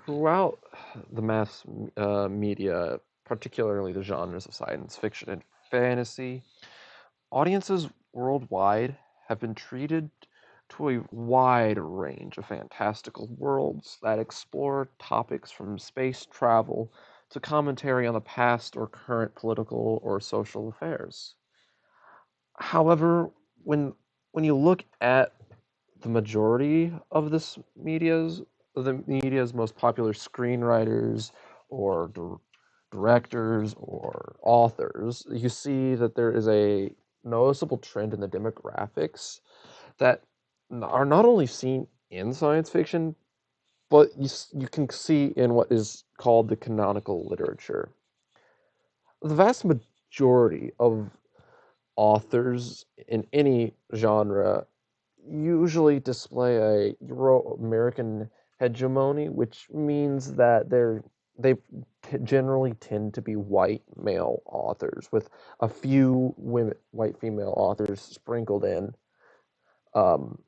Throughout the mass media, particularly the genres of science fiction and fantasy, audiences worldwide have been treated to a wide range of fantastical worlds that explore topics from space travel to commentary on the past or current political or social affairs. However, when when you look at the majority of the media's most popular screenwriters or directors or authors, you see that there is a noticeable trend in the demographics that are not only seen in science fiction, but you can see in what is called the canonical literature. The vast majority of authors in any genre usually display a Euro-American hegemony, which means that they generally tend to be white male authors with a few white female authors sprinkled in. Um,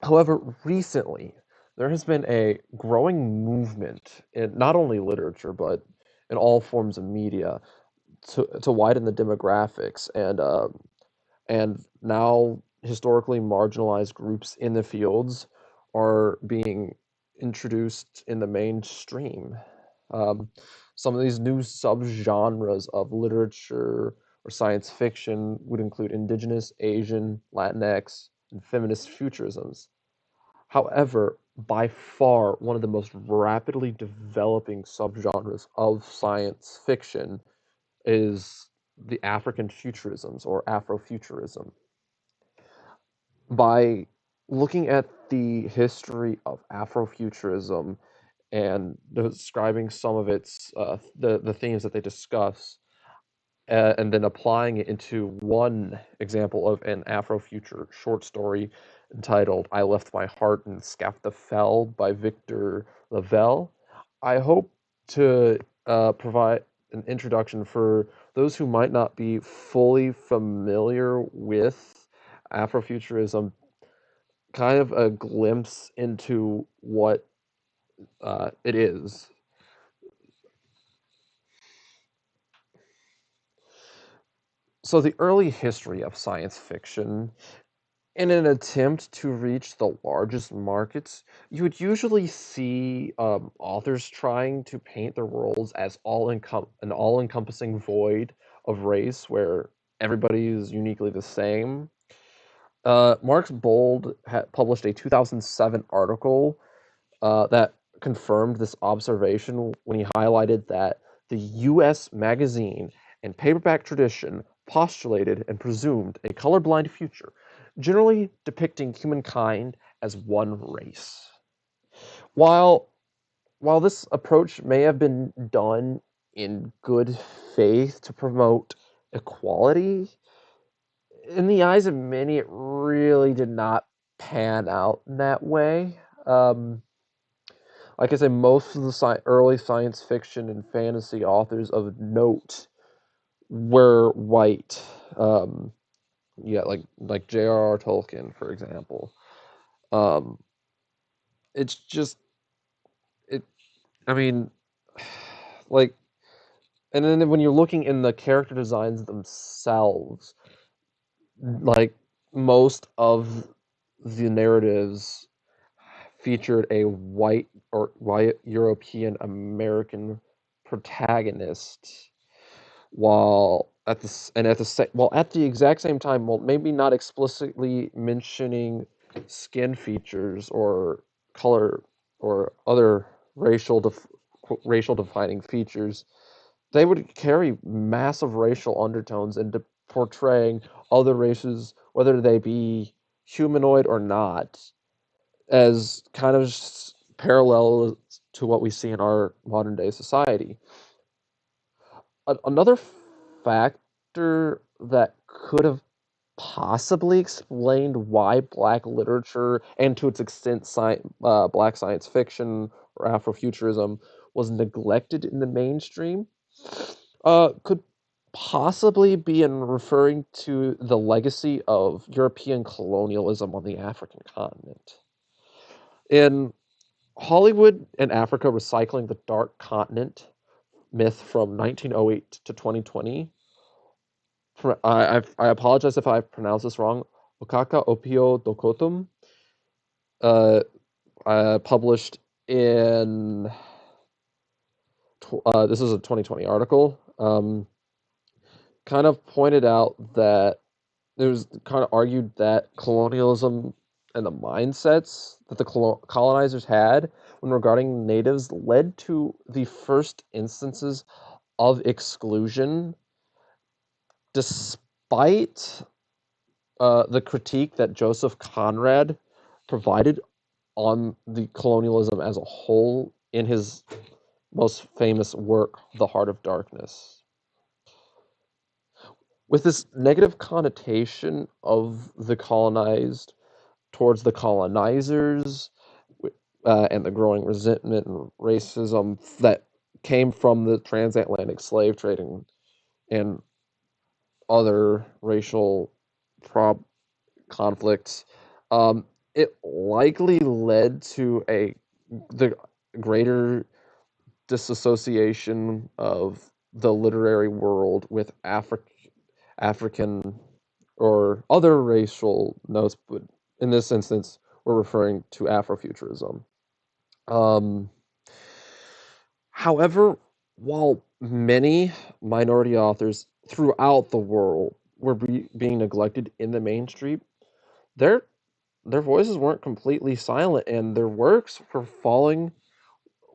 However, recently there has been a growing movement in not only literature but in all forms of media to widen the demographics and now historically marginalized groups in the fields are being introduced in the mainstream. Um, some of these new subgenres of literature or science fiction would include indigenous, Asian, Latinx, and feminist futurisms. However, by far one of the most rapidly developing subgenres of science fiction is the African futurisms or Afrofuturism. By looking at the history of Afrofuturism and describing some of the themes that they discuss, and then applying it into one example of an Afrofuture short story entitled "I Left My Heart in Skaftafell" by Victor LaValle, I hope to provide an introduction for those who might not be fully familiar with Afrofuturism, kind of a glimpse into what it is. So, the early history of science fiction, in an attempt to reach the largest markets, you would usually see authors trying to paint their worlds as an all-encompassing void of race where everybody is uniquely the same. Marx Bold had published a 2007 article that confirmed this observation when he highlighted that the U.S. magazine and paperback tradition postulated and presumed a colorblind future, generally depicting humankind as one race. While while this approach may have been done in good faith to promote equality, in the eyes of many, it really did not pan out in that way. Um, like I said, most of the early science fiction and fantasy authors of note were white. Um, yeah, like J.R.R. Tolkien, for example. Um, it's just it. I mean, like, and then when you're looking in the character designs themselves, like most of the narratives featured a white European American protagonist, while at the exact same time, well, maybe not explicitly mentioning skin features or color or other racial defining features, they would carry massive racial undertones into portraying other races, whether they be humanoid or not, as kind of parallel to what we see in our modern day society. Another factor that could have possibly explained why black literature and to its extent black science fiction or Afrofuturism was neglected in the mainstream could possibly be in referring to the legacy of European colonialism on the African continent. In Hollywood and Africa recycling the dark continent myth from 1908 to 2020. I apologize if I pronounce this wrong. Okaka Opio Dokotum, uh, published in this is a 2020 article. Kind of pointed out that there's kind of argued that colonialism and the mindsets that the colonizers had when regarding natives led to the first instances of exclusion, despite the critique that Joseph Conrad provided on the colonialism as a whole in his most famous work, The Heart of Darkness. With this negative connotation of the colonized towards the colonizers, and the growing resentment and racism that came from the transatlantic slave trading and other racial prob conflicts, it likely led to the greater disassociation of the literary world with African or other racial notes, but in this instance, we're referring to Afrofuturism. Um, However, while many minority authors throughout the world were being neglected in the mainstream, their their voices weren't completely silent, and their works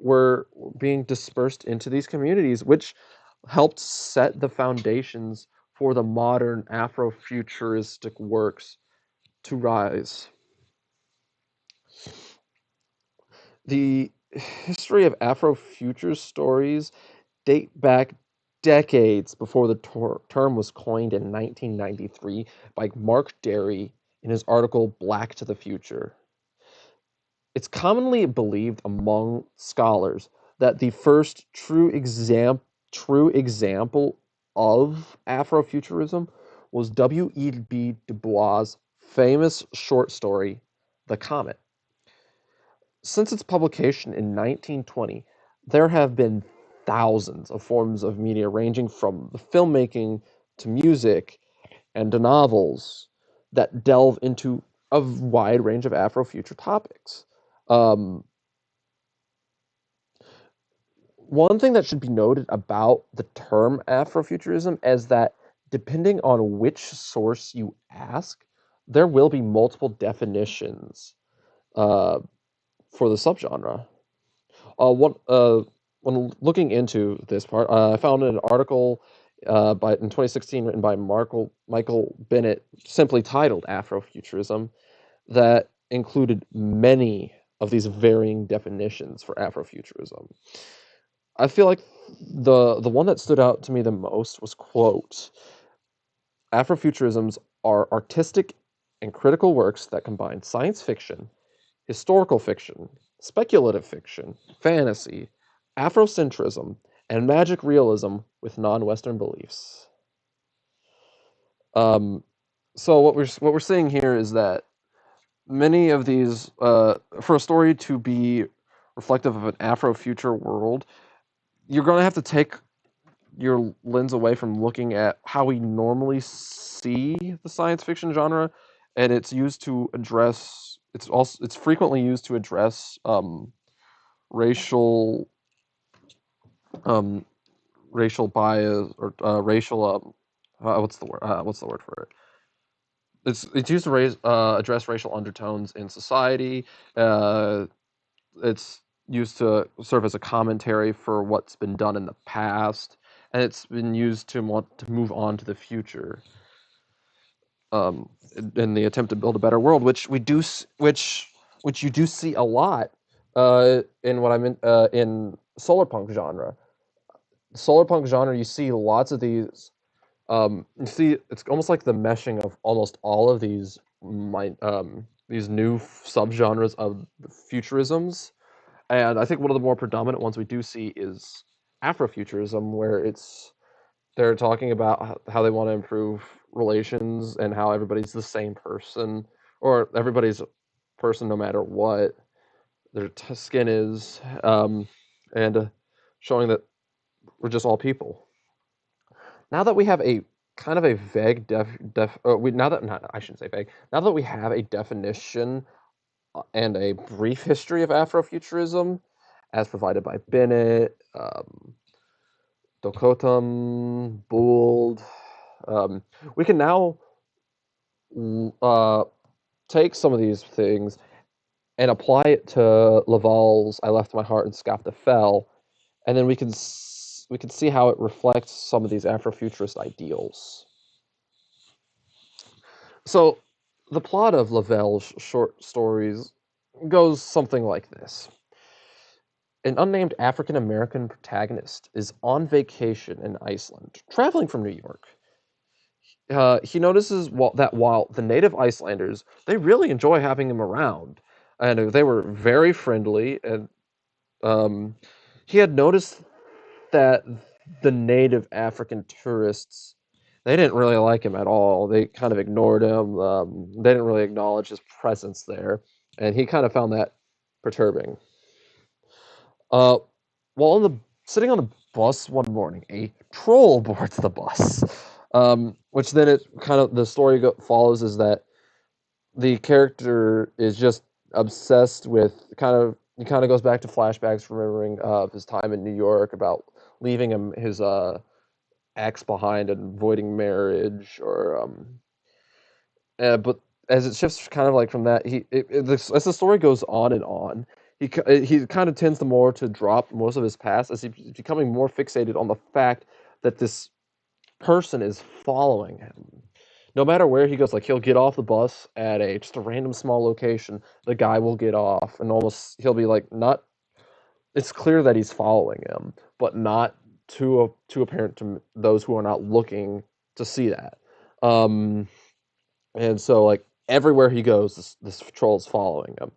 were being dispersed into these communities, which helped set the foundations for the modern Afrofuturistic works to rise. The history of Afrofuturist stories date back decades before the term was coined in 1993 by Mark Derry in his article Black to the Future. It's commonly believed among scholars that the first true example of Afrofuturism was W.E.B. Du Bois' famous short story, The Comet. Since its publication in 1920, there have been thousands of forms of media ranging from the filmmaking to music and to novels that delve into a wide range of Afrofuture topics. Um, One thing that should be noted about the term Afrofuturism is that depending on which source you ask, there will be multiple definitions uh, for the subgenre. When looking into this part, I found an article in 2016 written by Michael Bennett, simply titled Afrofuturism, that included many of these varying definitions for Afrofuturism. I feel like the one that stood out to me the most was quote Afrofuturisms are artistic and critical works that combine science fiction, historical fiction, speculative fiction, fantasy, Afrocentrism, and magic realism with non-Western beliefs. Um, so what we're seeing here is that many of these, for a story to be reflective of an Afrofuture world, you're going to have to take your lens away from looking at how we normally see the science fiction genre, and it's used to address. It's frequently used to address racial um, racial bias or racial what's the word for it? It's used to address racial undertones in society. Uh, it's used to serve as a commentary for what's been done in the past, and it's been used to want to move on to the future. In the attempt to build a better world, which we do, which you do see a lot in what I'm in solar punk genre. Solar punk genre, you see lots of these. You see, it's almost like the meshing of almost all of these new subgenres of futurisms, and I think one of the more predominant ones we do see is Afrofuturism, where they're talking about how they want to improve relations and how everybody's the same person or everybody's a person no matter what. their skin is, and showing that we're just all people. Now that we have a kind of a vague we now that not I shouldn't say vague. Now that we have a definition and a brief history of Afrofuturism, as provided by Bennett, Dokotum, Bould, um, we can now uh, take some of these things and apply it to LaValle's "I Left My Heart in Skaftafell," and then we can see how it reflects some of these Afrofuturist ideals. So, the plot of LaValle's short stories goes something like this. An unnamed African American protagonist is on vacation in Iceland, traveling from New York. He notices that while the native Icelanders, they really enjoy having him around, and they were very friendly, and um, he had noticed that the native African tourists, they didn't really like him at all. They kind of ignored him. They didn't really acknowledge his presence there, and he kind of found that perturbing. Uh, while sitting on the bus one morning, a troll boards the bus. Which then it kind of the story follows is that the character is just obsessed with he kind of goes back to flashbacks remembering of his time in New York about leaving his ex behind and avoiding marriage or but as it shifts kind of like from that as the story goes on and on he kind of tends to more to drop most of his past as he's becoming more fixated on the fact that this person is following him. No matter where he goes, like he'll get off the bus at a just a random small location, the guy will get off and almost he'll be like not it's clear that he's following him, but not too apparent to those who are not looking to see that. Um and so like everywhere he goes this troll is following him.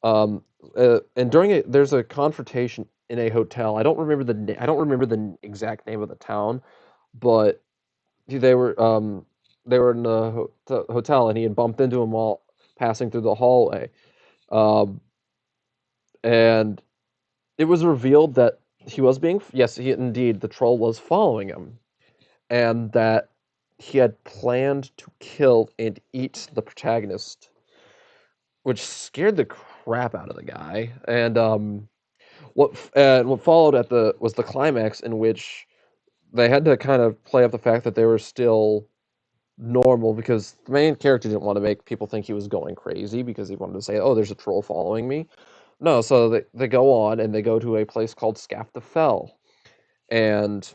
And during it there's a confrontation in a hotel. I don't remember the exact name of the town, but they were in the hotel and he had bumped into him while passing through the hallway. Um, and it was revealed that he indeed the troll was following him and that he had planned to kill and eat the protagonist, which scared the crap out of the guy. And what followed at the was the climax in which they had to kind of play up the fact that they were still normal because the main character didn't want to make people think he was going crazy because he wanted to say, "Oh, there's a troll following me." No, so they go on and they go to a place called Skaftafell, and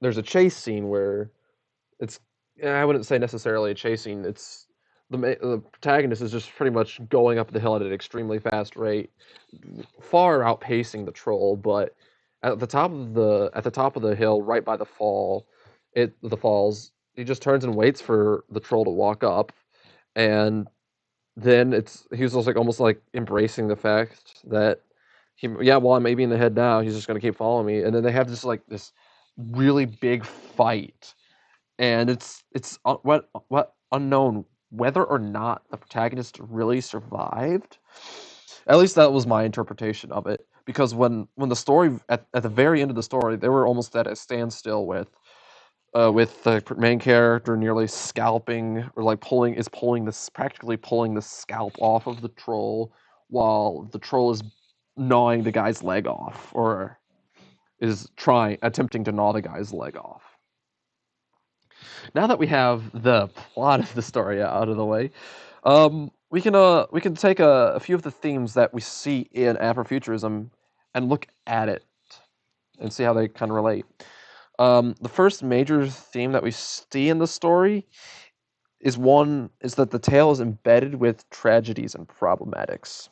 there's a chase scene where it's I wouldn't say necessarily a chase scene. It's the protagonist is just pretty much going up the hill at an extremely fast rate, far outpacing the troll. But at the top of the hill, right by the falls, he just turns and waits for the troll to walk up, and then he was also like almost like embracing the fact that well, I may be in the head now. He's just gonna keep following me, and then they have this really big fight, and what unknown whether or not the protagonist really survived. At least that was my interpretation of it. Because when the story at the very end of the story, they were almost at a standstill with the main character nearly scalping or like pulling this practically pulling the scalp off of the troll while the troll is gnawing the guy's leg off or is trying attempting to gnaw the guy's leg off. Now that we have the plot of the story out of the way, we can take a few of the themes that we see in Afrofuturism and look at it and see how they kind of relate. The first major theme that we see in the story is that the tale is embedded with tragedies and problematics.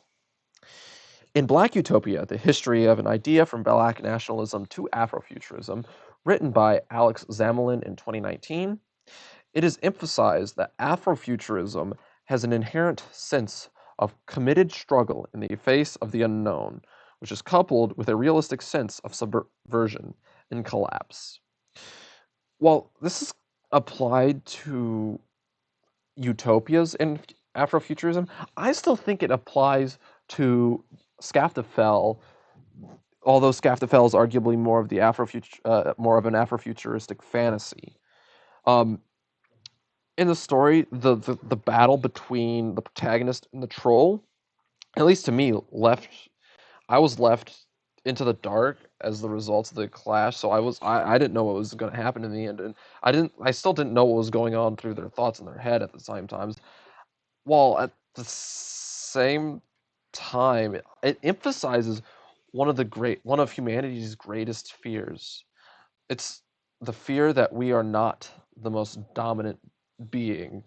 In Black Utopia, the history of an idea from Black nationalism to Afrofuturism, written by Alex Zamelin in 2019, it is emphasized that Afrofuturism has an inherent sense of committed struggle in the face of the unknown, which is coupled with a realistic sense of subversion and collapse. While this is applied to utopias in Afrofuturism, I still think it applies to Skaftafell, although Skaftafell is arguably more of an Afrofuturistic fantasy. Um, in the story, the battle between the protagonist and the troll, at least to me, left I was left into the dark as the result of the clash. So I didn't know what was going to happen in the end, and I still didn't know what was going on through their thoughts in their head at the same times. While at the same time, it emphasizes one of humanity's greatest fears. It's the fear that we are not the most dominant being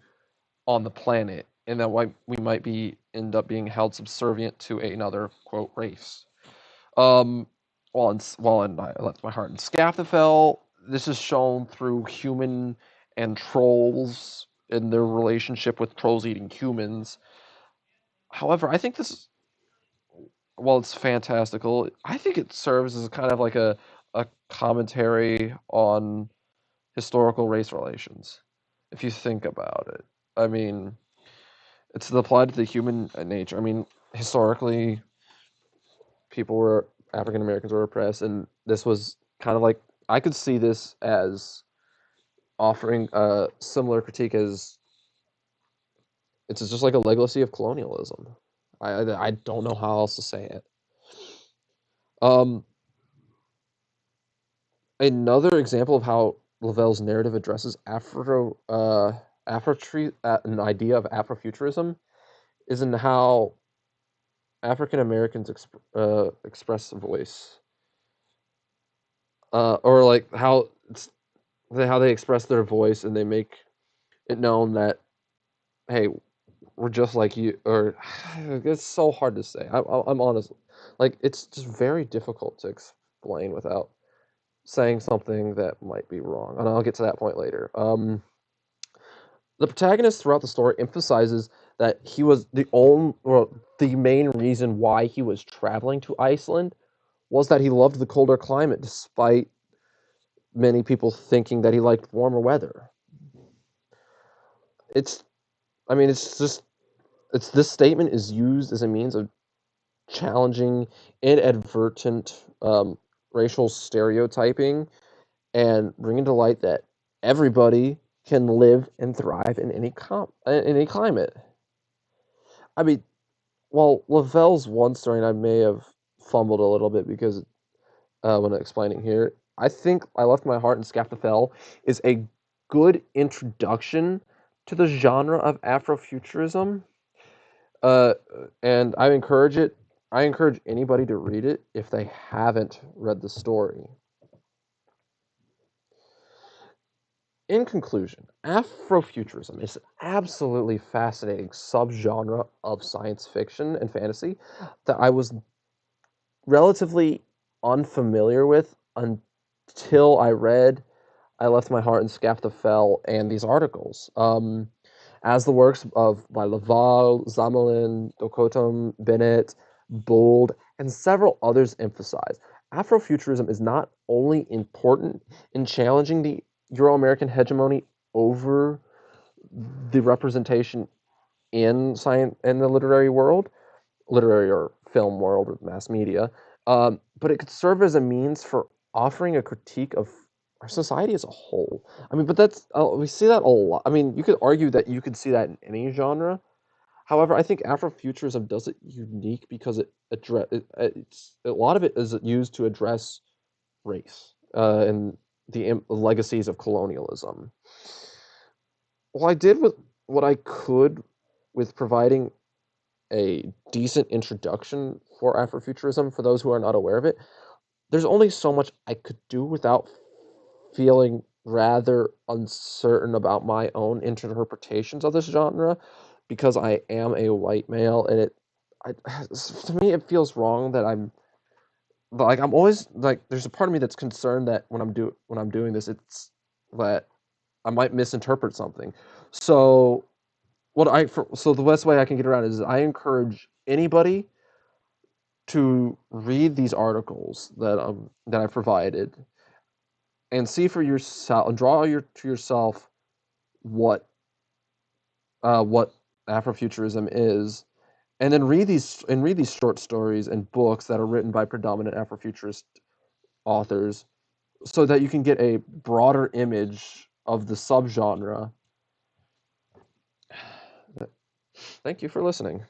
on the planet, and that we might be end up being held subservient to another quote race. Um, I left my heart in Skaftafell, this is shown through human and trolls in their relationship with trolls eating humans. However, I think this, while it's fantastical, I think it serves as kind of like a commentary on historical race relations. If you think about it, I mean, it's applied to the human nature. I mean, historically, people were African Americans were oppressed, and this was kind of like I could see this as offering a similar critique as it's just like a legacy of colonialism. I don't know how else to say it. Um, Another example of how Lavelle's narrative addresses an idea of Afrofuturism is in how African Americans express a voice, or like how they express their voice, and they make it known that, hey, we're just like you. Or it's so hard to say. I'm honest, like it's just very difficult to explain without saying something that might be wrong, and I'll get to that point later. The protagonist throughout the story emphasizes that he was the main reason why he was traveling to Iceland was that he loved the colder climate, despite many people thinking that he liked warmer weather. It's, I mean, it's this statement is used as a means of challenging inadvertent racial stereotyping and bringing to light that everybody can live and thrive in any climate. I mean, well, Lavelle's one story, and I may have fumbled a little bit because when explaining here, I think I Left My Heart in Skaftafell is a good introduction to the genre of Afrofuturism, uh, and I encourage anybody to read it if they haven't read the story. In conclusion, Afrofuturism is an absolutely fascinating subgenre of science fiction and fantasy that I was relatively unfamiliar with until I read I Left My Heart in Skaftafell and these articles. As the works of by LaValle, Zamalin, Dokotom, Bennett, Bold, and several others emphasize, Afrofuturism is not only important in challenging the Euro American hegemony over the representation in science in the literary or film world or mass media, but it could serve as a means for offering a critique of our society as a whole. I mean, but that's we see that a lot. I mean, you could argue that you could see that in any genre. However, I think Afrofuturism does it unique because it's a lot of it is used to address race and the legacies of colonialism. Well, I did with what I could with providing a decent introduction for Afrofuturism for those who are not aware of it. There's only so much I could do without feeling rather uncertain about my own interpretations of this genre because I am a white male, and I, to me it feels wrong that I'm always like there's a part of me that's concerned that when I'm doing this it's that I might misinterpret something. So so the best way I can get around it is I encourage anybody to read these articles that I provided and see for yourself and draw to yourself what what Afrofuturism is, and then read these short stories and books that are written by predominant Afrofuturist authors, so that you can get a broader image of the subgenre. Thank you for listening.